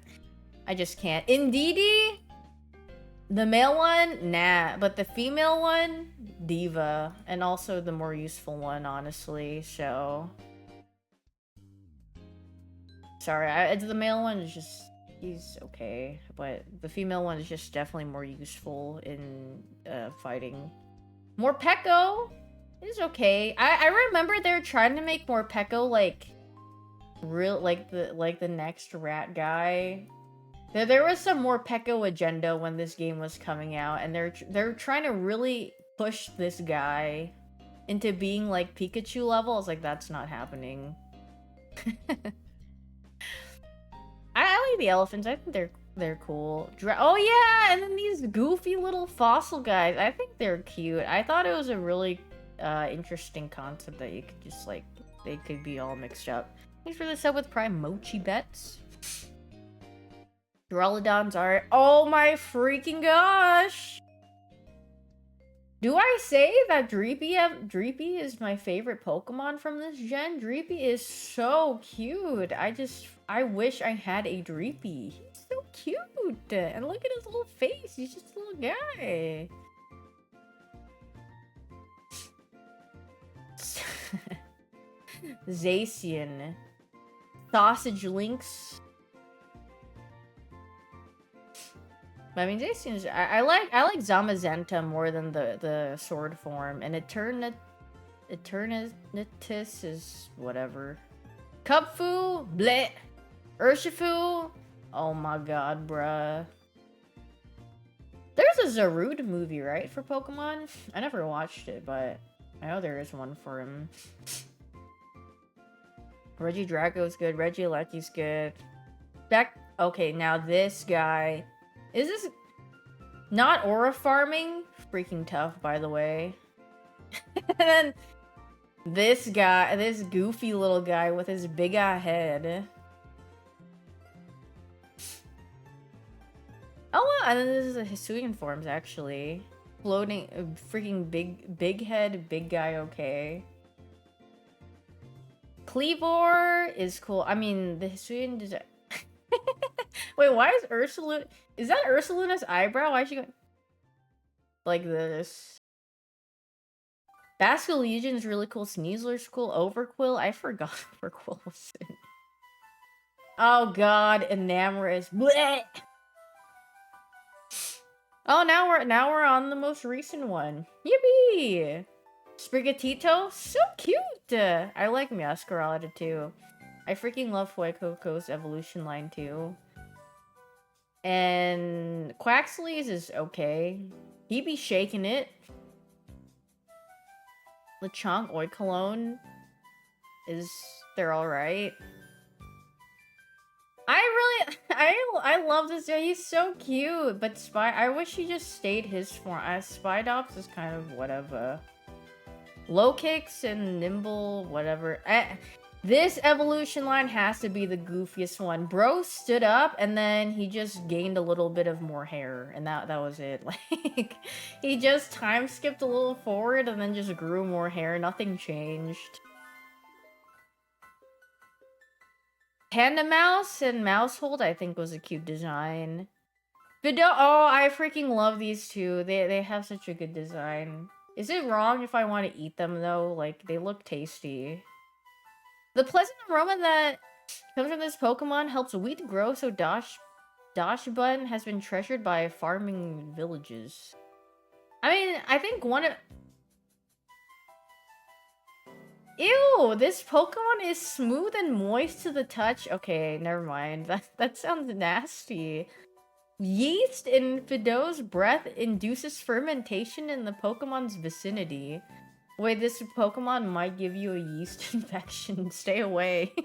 Speaker 1: I just can't. Indeedee, the male one, nah. But the female one, diva. And also the more useful one, honestly, so... sorry, the male one is just... he's okay. But the female one is just definitely more useful in fighting. Morpeko is okay. I remember they were trying to make Morpeko like... like the next rat guy. There was some Morpeko agenda when this game was coming out, and they're trying to really push this guy into being like Pikachu level. I was like, that's not happening. I like the elephants. I think They're cool. Oh yeah, and then these goofy little fossil guys. I think they're cute. I thought it was a really interesting concept that you could just like, they could be all mixed up. Thanks for the sub with Prime Mochi Bets. Duraludon's art. Oh my freaking gosh! Do I say that Dreepy is my favorite Pokemon from this gen? Dreepy is so cute. I wish I had a Dreepy. He's so cute. And look at his little face. He's just a little guy. Zacian. Sausage Links. I mean, Zacian's... I like Zamazenta more than the sword form. And Eternatus is whatever. Cupfu, bleh. Urshifu, oh my god, bruh. There's a Zarude movie, right, for Pokemon? I never watched it, but I know there is one for him. Regidrago's good, Regieleki's good. Okay, now this guy. Is this not aura farming? Freaking tough, by the way. And then this guy, this goofy little guy with his big ass head. Oh, and then this is a Hisuian forms, actually. Floating, freaking big head, big guy, okay. Cleavor is cool. I mean, the Hisuian design... Wait, why is Ursaluna... Is that Ursaluna's eyebrow? Why is she going... like this? Basculegion's really cool. Sneasler's cool. Overquill? I forgot Overquill was in. Oh god, Enamorous. Blech! Oh, now we're on the most recent one. Yippee! Sprigatito, so cute. I like Masquerada too. I freaking love Fuecoco's evolution line too. And Quaxley's is okay. He be shaking it. Lechonk Oikalone they're alright. I love this guy. He's so cute. But I wish he just stayed his form. Spidops is kind of whatever. Low kicks and nimble, whatever. This evolution line has to be the goofiest one. Bro stood up and then he just gained a little bit of more hair, and that was it. Like, he just time skipped a little forward and then just grew more hair. Nothing changed. Panda Mouse and Mousehold, I think, was a cute design. Oh, I freaking love these two. They have such a good design. Is it wrong if I want to eat them, though? Like, they look tasty. The pleasant aroma that comes from this Pokemon helps wheat grow, so Dachshund has been treasured by farming villages. I mean, I think one of... Ew, this Pokemon is smooth and moist to the touch. Okay, never mind. That sounds nasty. Yeast in Fido's breath induces fermentation in the Pokemon's vicinity. Wait, this Pokemon might give you a yeast infection. Stay away.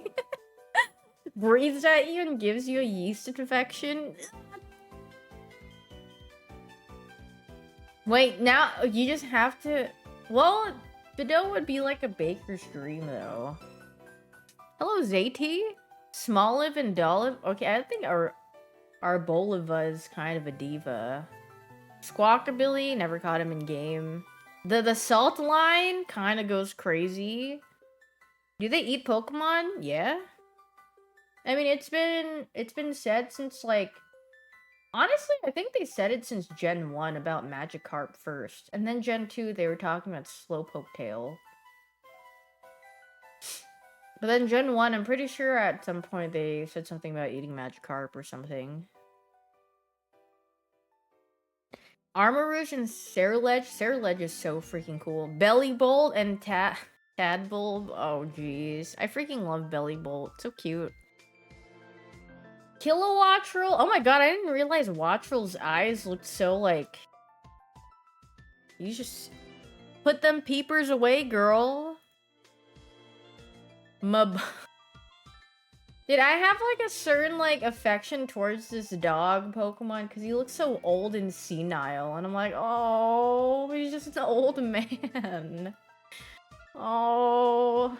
Speaker 1: Breathes at you and gives you a yeast infection. Wait, now you just have to... Well, Fido would be like a baker's dream, though. Hello, Zayty. Smoliv and Dolliv. Okay, I think our Boliva is kind of a diva. Squawkabilly, never caught him in game. The salt line kind of goes crazy. Do they eat Pokemon? Yeah. I mean, it's been said since, like... Honestly, I think they said it since Gen 1 about Magikarp first. And then Gen 2, they were talking about Slowpoke Tail. But then Gen 1, I'm pretty sure at some point they said something about eating Magikarp or something. Armarouge and Ceruledge. Ceruledge is so freaking cool. Bellybolt and Tadbulb. Oh, jeez. I freaking love Bellybolt. So cute. Kilowattrel. Oh my god, I didn't realize Wattrel's eyes looked so, like... You just... Put them peepers away, girl. Did Dude, I have like a certain like affection towards this dog Pokemon because he looks so old and senile, and I'm like, oh, he's just an old man. Oh.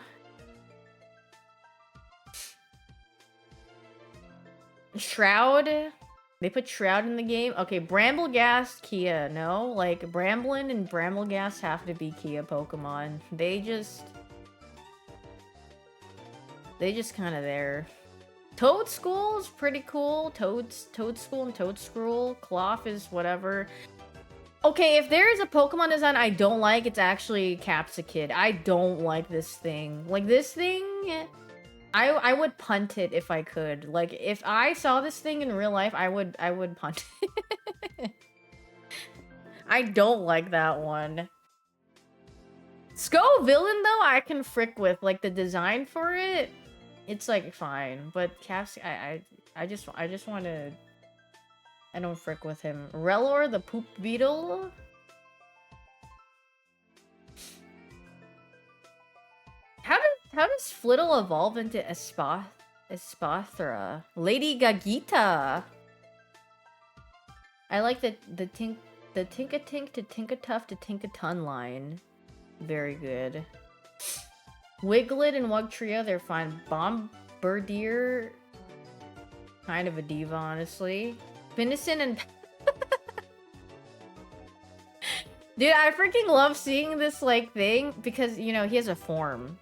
Speaker 1: Shroud? They put Shroud in the game? Okay, Brambleghast, Kia, no? Like, Bramblin and Brambleghast have to be Kia Pokemon. They just kind of there. Toadschool's pretty cool. Toadschool and Toadscrool. Cloth is whatever. Okay, if there is a Pokemon design I don't like, it's actually Capsakid. I don't like this thing. Like, this thing... I would punt it if I could. Like, if I saw this thing in real life, I would punt it. I don't like that one. Sko Villain, though, I can frick with. Like, the design for it, it's, like, fine. But Caps, I just want to... I don't frick with him. Relor, the Poop Beetle? How does Flittle evolve into Espathra? Lady Gagita! I like the Tinka-Tink to Tinka-Tuff to Tinka-Ton line. Very good. Wiglet and Wugtrio, they're fine. Bombardier, kind of a diva, honestly. Finnison and... Dude, I freaking love seeing this, like, thing, because, you know, he has a form.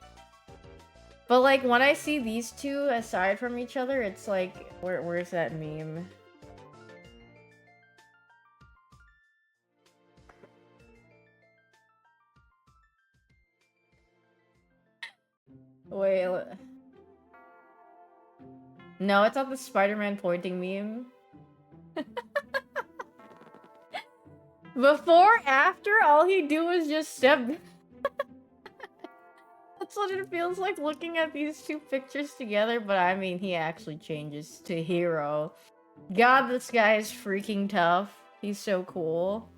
Speaker 1: But, like, when I see these two aside from each other, it's like, where's that meme? Wait, no, it's not the Spider-Man pointing meme. Before, after, all he do is just step. That's what it feels like looking at these two pictures together, but I mean, he actually changes to hero. God, this guy is freaking tough. He's so cool.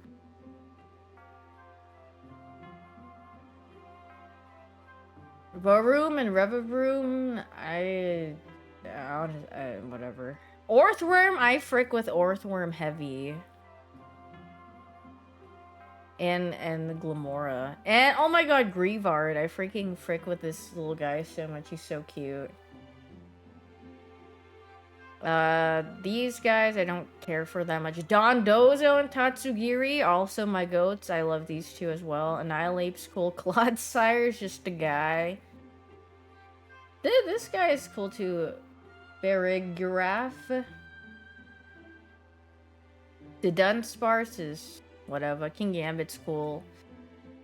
Speaker 1: Varoom and Revavroom, whatever. Orthworm, I frick with Orthworm heavy. And the Glamora. And, oh my god, Grievard. I freaking frick with this little guy so much. He's so cute. These guys, I don't care for that much. Dondozo and Tatsugiri, also my goats. I love these two as well. Annihilape's cool. Clodsire is just a guy. This guy is cool too. Berigiraf. The Dunsparce is whatever. King Gambit's cool.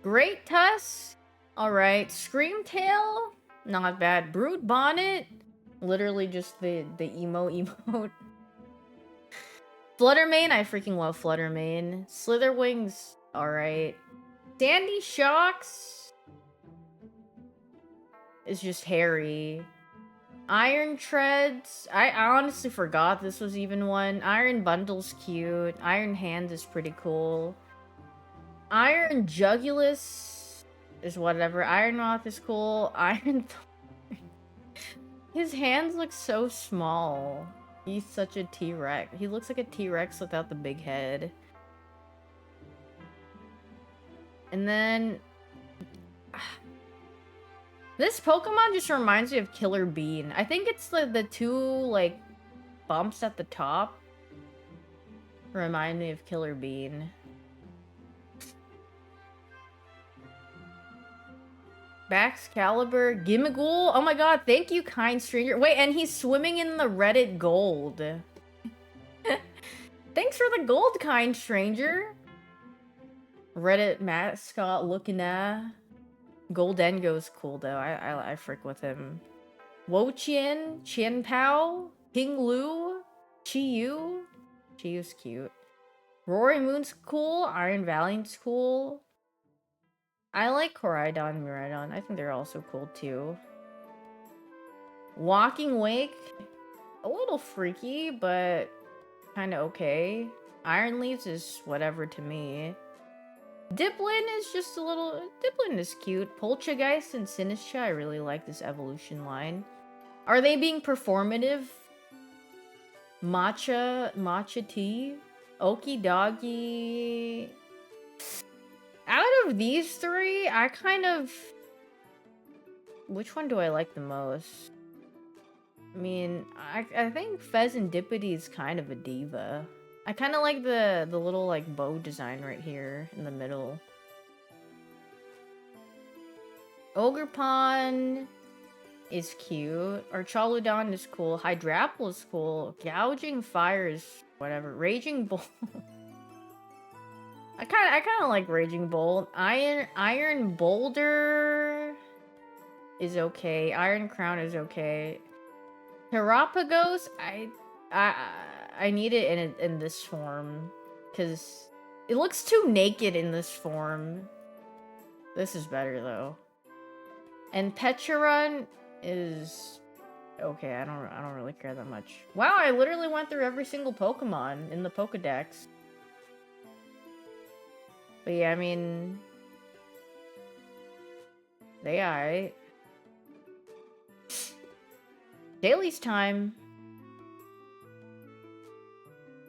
Speaker 1: Great Tusk. Alright. Screamtail. Not bad. Brood Bonnet. Literally just the emo emote. Fluttermane. I freaking love Fluttermane. Slitherwing's alright. Sandy Shocks is just hairy. Iron Treads. I honestly forgot this was even one. Iron Bundle's cute. Iron Hands is pretty cool. Iron Jugulus is whatever. Iron Moth is cool. Iron Thorn. His hands look so small. He's such a T-Rex. He looks like a T-Rex without the big head. And then... this Pokemon just reminds me of Killer Bean. I think it's the two, like, bumps at the top remind me of Killer Bean. Baxcalibur, Gimmighoul. Oh my god, thank you, kind stranger. Wait, and he's swimming in the Reddit gold. Thanks for the gold, kind stranger. Reddit mascot looking at. Goldengo's cool though. I frick with him. Wochien, Qianpao, King Lu, Chiyu. Chiyu's cute. Roaring Moon's cool. Iron Valiant's cool. I like Koraidon and Miraidon. I think they're also cool too. Walking Wake. A little freaky, but kind of okay. Iron Leaves is whatever to me. Diplin is just a little... Diplin is cute. Poltergeist and Sinistra, I really like this evolution line. Are they being performative? Matcha tea? Okie doggy. Out of these three, I kind of... Which one do I like the most? I mean, I think Pheasantipity is kind of a diva. I kind of like the little, like, bow design right here in the middle. Ogerpon is cute. Archaludon is cool. Hydrapple is cool. Gouging Fire is whatever. Raging Bull. I kind of like Raging Bolt. Iron Boulder is okay. Iron Crown is okay. Terapagos, I need it in this form because it looks too naked in this form. This is better though. And Pecharon is okay. I don't really care that much. Wow, I literally went through every single Pokemon in the Pokedex. But yeah, I mean, they alright. Daily's time.